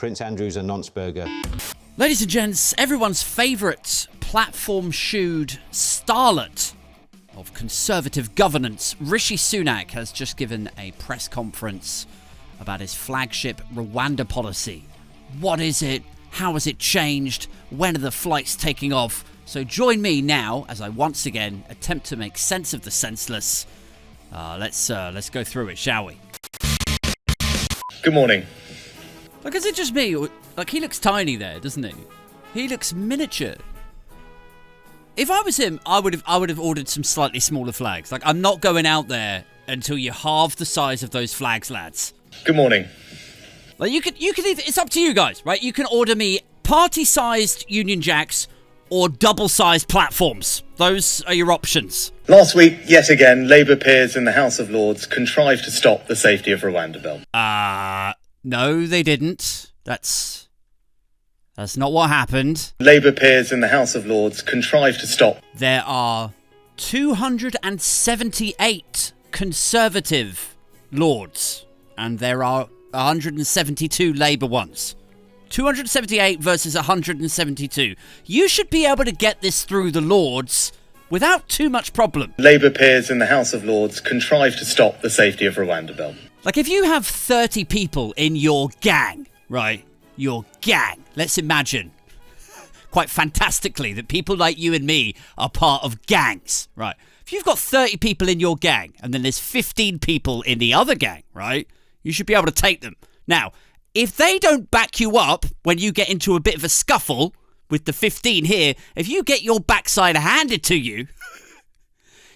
Prince Andrews and Nonsberger. Ladies and gents, everyone's favourite platform-shoed starlet of Conservative governance, Rishi Sunak, has just given a press conference about his flagship Rwanda policy. What is it? How has it changed? When are the flights taking off? So join me now as I once again attempt to make sense of the senseless. Let's go through it, shall we? Good morning. Like, is it just me? Like, he looks tiny there, doesn't he? He looks miniature. If I was him, I would have ordered some slightly smaller flags. Like, I'm not going out there until you halve the size of those flags, lads. Good morning. Like, you could either, it's up to you guys, right? You can order me party-sized Union Jacks or double-sized platforms. Those are your options. Last week, yet again, Labour peers in the House of Lords contrived to stop the Safety of Rwanda bill. No, they didn't. That's not what happened. Labour peers in the House of Lords contrived to stop. There are 278 Conservative Lords, and there are 172 Labour ones. 278 versus 172. You should be able to get this through the Lords without too much problem. Labour peers in the House of Lords contrived to stop the Safety of Rwanda bill. Like, if you have 30 people in your gang, right? Your gang. Let's imagine, quite fantastically, that people like you and me are part of gangs, right? If you've got 30 people in your gang, and then there's 15 people in the other gang, right? You should be able to take them. Now, if they don't back you up when you get into a bit of a scuffle with the 15 here, if you get your backside handed to you,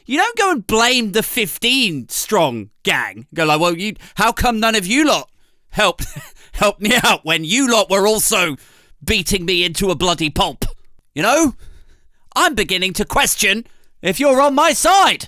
you don't go and blame the 15-strong gang. Go like, well, how come none of you lot helped me out when you lot were also beating me into a bloody pulp? You know? I'm beginning to question if you're on my side.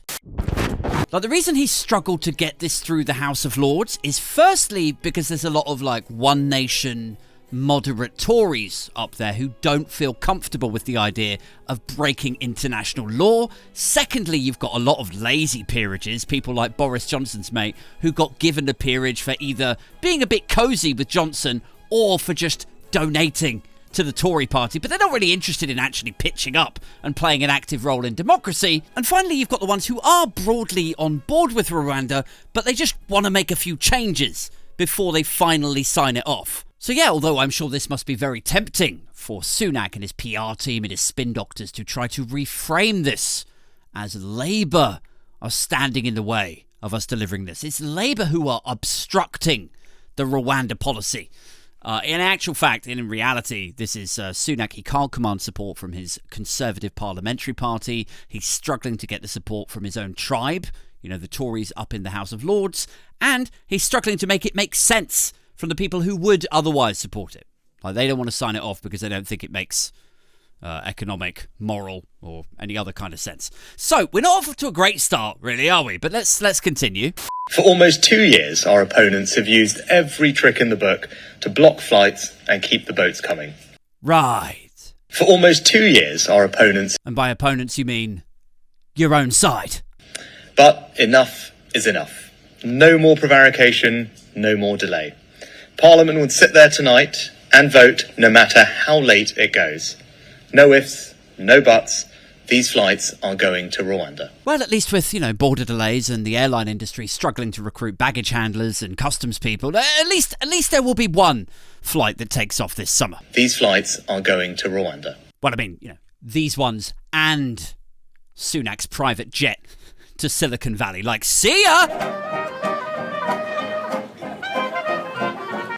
Like, the reason he struggled to get this through the House of Lords is firstly because there's a lot of, like, One Nation moderate Tories up there who don't feel comfortable with the idea of breaking international law. Secondly, you've got a lot of lazy peerages, people like Boris Johnson's mate, who got given a peerage for either being a bit cosy with Johnson or for just donating to the Tory party, but they're not really interested in actually pitching up and playing an active role in democracy. And finally, you've got the ones who are broadly on board with Rwanda, but they just want to make a few changes before they finally sign it off. So yeah, although I'm sure this must be very tempting for Sunak and his PR team and his spin doctors to try to reframe this as Labour are standing in the way of us delivering this. It's Labour who are obstructing the Rwanda policy. In actual fact, in reality, this is Sunak. He can't command support from his Conservative Parliamentary Party. He's struggling to get the support from his own tribe, you know, the Tories up in the House of Lords. And he's struggling to make it make sense from the people who would otherwise support it. Like, they don't want to sign it off because they don't think it makes economic, moral, or any other kind of sense. So, we're not off to a great start, really, are we? But let's continue. For almost 2 years, our opponents have used every trick in the book to block flights and keep the boats coming. Right. For almost 2 years, our opponents... And by opponents, you mean your own side. But enough is enough. No more prevarication, no more delay. Parliament would sit there tonight and vote no matter how late it goes. No ifs, no buts. These flights are going to Rwanda. Well, at least with, border delays and the airline industry struggling to recruit baggage handlers and customs people, at least there will be one flight that takes off this summer. These flights are going to Rwanda. Well, I mean, these ones and Sunak's private jet to Silicon Valley. Like, see ya!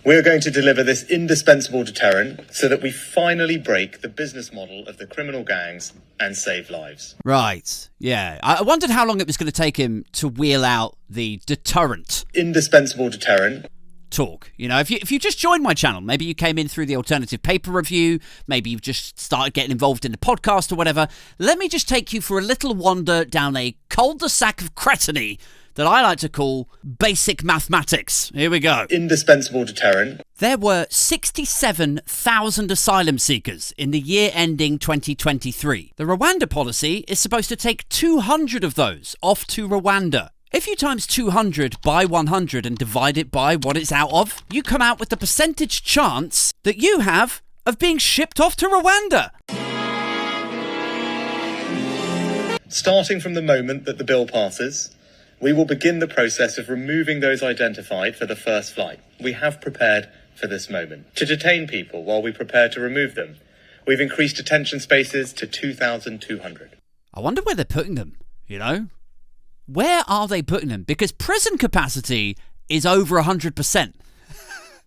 We're going to deliver this indispensable deterrent so that we finally break the business model of the criminal gangs and save lives. Right, yeah. I wondered how long it was going to take him to wheel out the deterrent. Indispensable deterrent. Talk. If you just joined my channel, maybe you came in through the alternative paper review, maybe you've just started getting involved in the podcast or whatever, let me just take you for a little wander down a cul-de-sac of cretiny that I like to call basic mathematics. Here we go. Indispensable deterrent. There were 67,000 asylum seekers in the year ending 2023. The Rwanda policy is supposed to take 200 of those off to Rwanda. If you times 200 by 100 and divide it by what it's out of, you come out with the percentage chance that you have of being shipped off to Rwanda. Starting from the moment that the bill passes, we will begin the process of removing those identified for the first flight. We have prepared for this moment to detain people while we prepare to remove them. We've increased detention spaces to 2,200. I wonder where they're putting them, you know? Where are they putting them? Because prison capacity is over 100%.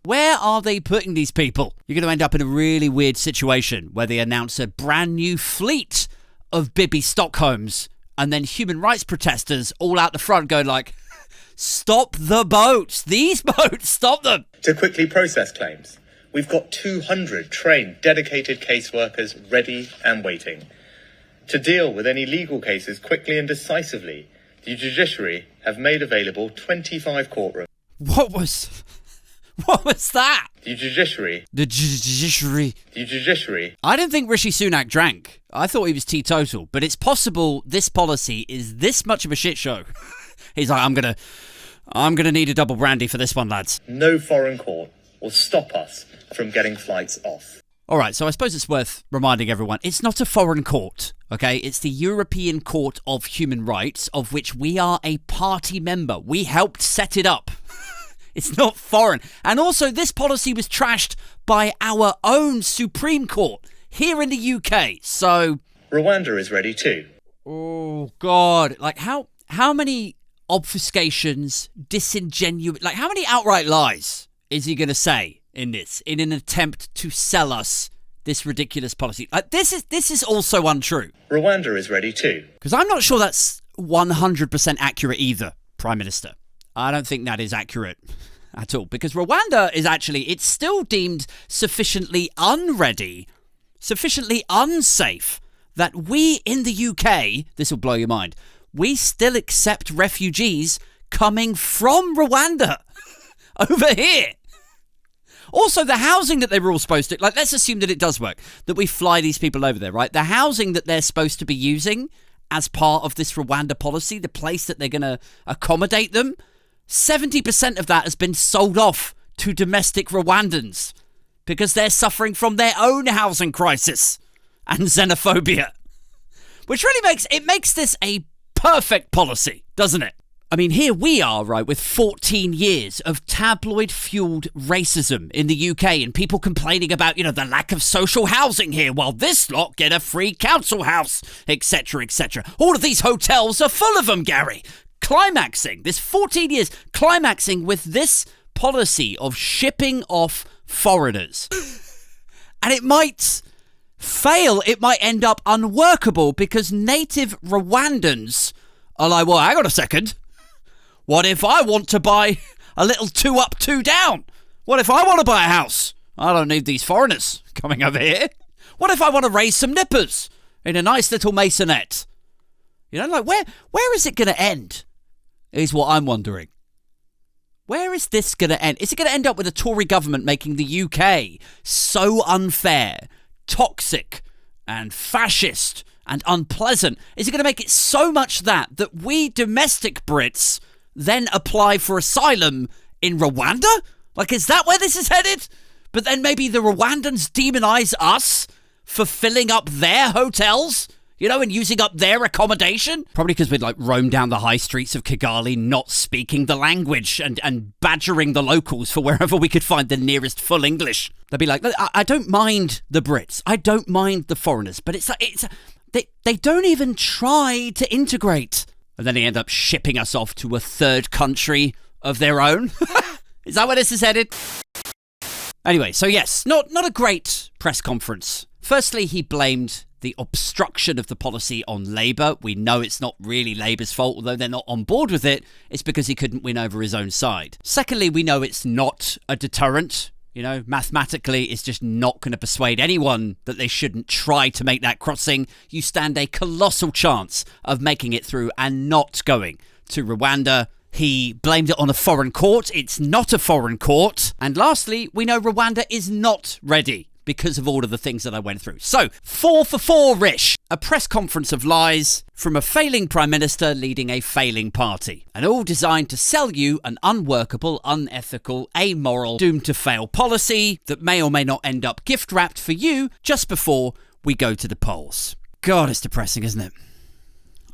Where are they putting these people? You're going to end up in a really weird situation where they announce a brand new fleet of Bibi Stockholms and then human rights protesters all out the front going like, stop the boats! These boats, stop them! To quickly process claims, we've got 200 trained, dedicated caseworkers ready and waiting. To deal with any legal cases quickly and decisively, the judiciary have made available 25 courtrooms. What was that? The judiciary. The judiciary. The judiciary. I didn't think Rishi Sunak drank. I thought he was teetotal. But it's possible this policy is this much of a shit show. He's like, I'm gonna need a double brandy for this one, lads. No foreign court will stop us from getting flights off. All right, so I suppose it's worth reminding everyone, it's not a foreign court, okay? It's the European Court of Human Rights, of which we are a party member. We helped set it up. It's not foreign. And also, this policy was trashed by our own Supreme Court here in the UK, so... Rwanda is ready too. Oh, God. Like, how many obfuscations, disingenuous... Like, how many outright lies is he going to say in this, in an attempt to sell us this ridiculous policy? Like, this is also untrue. Rwanda is ready too. Because I'm not sure that's 100% accurate either, Prime Minister. I don't think that is accurate at all. Because Rwanda is actually, it's still deemed sufficiently unready, sufficiently unsafe, that we in the UK, this will blow your mind, we still accept refugees coming from Rwanda over here. Also, the housing that they were all supposed to... Like, let's assume that it does work, that we fly these people over there, right? The housing that they're supposed to be using as part of this Rwanda policy, the place that they're going to accommodate them, 70% of that has been sold off to domestic Rwandans because they're suffering from their own housing crisis and xenophobia. Which really makes this a perfect policy, doesn't it? I mean, here we are, right, with 14 years of tabloid-fueled racism in the UK and people complaining about, the lack of social housing here while this lot get a free council house, etc., etc. All of these hotels are full of them, Gary. Climaxing, this 14 years, climaxing with this policy of shipping off foreigners. And it might fail, it might end up unworkable because native Rwandans are like, well, hang on a second. What if I want to buy a little 2 up, 2 down? What if I want to buy a house? I don't need these foreigners coming over here. What if I want to raise some nippers in a nice little maisonette? Where is it going to end? Is what I'm wondering. Where is this going to end? Is it going to end up with a Tory government making the UK so unfair, toxic, and fascist, and unpleasant? Is it going to make it so much that we domestic Brits then apply for asylum in Rwanda? Like, is that where this is headed? But then maybe the Rwandans demonize us for filling up their hotels, and using up their accommodation? Probably because we'd roam down the high streets of Kigali not speaking the language and badgering the locals for wherever we could find the nearest full English. They'd be like, I don't mind the Brits. I don't mind the foreigners. But they don't even try to integrate. And then they end up shipping us off to a third country of their own. Is that where this is headed? Anyway, so yes, not a great press conference. Firstly, he blamed the obstruction of the policy on Labour. We know it's not really Labour's fault, although they're not on board with it. It's because he couldn't win over his own side. Secondly, we know it's not a deterrent. Mathematically, it's just not going to persuade anyone that they shouldn't try to make that crossing. You stand a colossal chance of making it through and not going to Rwanda. He blamed it on a foreign court. It's not a foreign court. And lastly, we know Rwanda is not ready because of all of the things that I went through. So, 4 for 4, Rish. A press conference of lies from a failing Prime Minister leading a failing party. And all designed to sell you an unworkable, unethical, amoral, doomed to fail policy that may or may not end up gift wrapped for you just before we go to the polls. God, it's depressing, isn't it?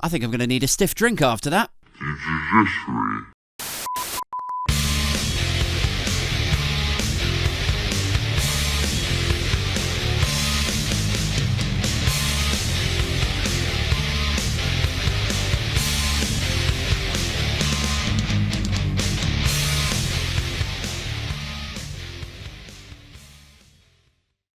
I think I'm going to need a stiff drink after that.